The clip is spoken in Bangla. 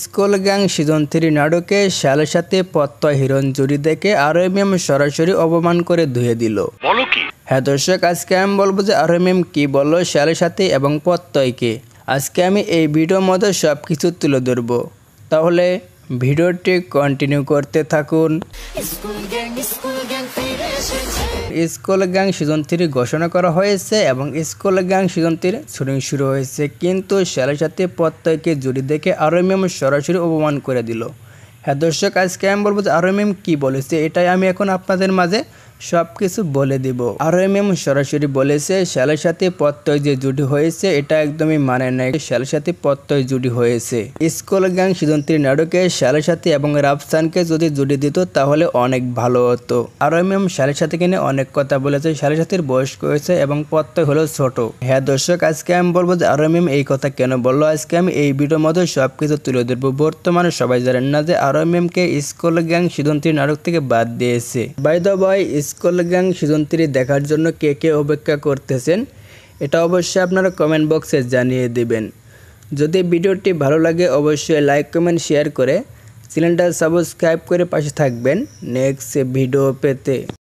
স্কুল গ্যাং সিজন 3 নাটকে শ্যালের সাথে প্রত্যয় হিরণ জুড়ি দেখে RMM সরাসরি অপমান করে ধুয়ে দিল। হ্যাঁ দর্শক, আজকে আমি বলবো যে RMM কি বললো শ্যালের সাথে এবং প্রত্যয়কে। আজকে আমি এই ভিডিওর মধ্যে সব কিছু তুলে ধরবো, তাহলে ভিডিওটি কন্টিনিউ করতে থাকুন। স্কুল গ্যাং সিজন 3 ঘোষণা করা হয়েছে এবং স্কুল গ্যাং সিজন 3 শুটিং শুরু হয়েছে, কিন্তু শ্যালের সাথে প্রত্যয়কে জুড়ি দেখে RMM সরাসরি অপমান করে দিল। হ্যাঁ দর্শক, আজকে আমি বলবো যে RMM কি বলেছে, এটাই আমি এখন আপনাদের মাঝে সব কিছু বলে দিব। RMM সরাসরি বলেছে শ্যালের সাথে প্রত্যয় যে জুটি হয়েছে এটা একদমই মানে নাই। শ্যালের সাথে প্রত্যয় জুটি হয়েছে। স্কুল গ্যাং সিজন 3 নাটকে শ্যালের সাথে এবং রাফসানকে যদি জুটি দিত তাহলে অনেক ভালো হতো। RMM শ্যালের সাথে কিনে অনেক কথা বলেছে। শ্যালের সাথে বয়স হয়েছে এবং প্রত্যয় হলো ছোট। হ্যাঁ দর্শক, আজকে আমি বলবো যে RMM এই কথা কেন বললো। আজকে আমি এই ভিডিওর মধ্যে সবকিছু তুলে ধরবো। বর্তমানে সবাই জানেন না যে RMM কে স্কুল গ্যাং সিজন 3 নাটক থেকে বাদ দিয়েছে। By the way, school gang season 3 দেখার জন্য কে কে অপেক্ষা করতেছেন এটা অবশ্যই আপনারা কমেন্ট বক্সে জানিয়ে দিবেন। যদি ভিডিওটি ভালো লাগে অবশ্যই লাইক কমেন্ট শেয়ার করে চ্যানেলটা সাবস্ক্রাইব করে পাশে থাকবেন নেক্সট ভিডিও পেতে।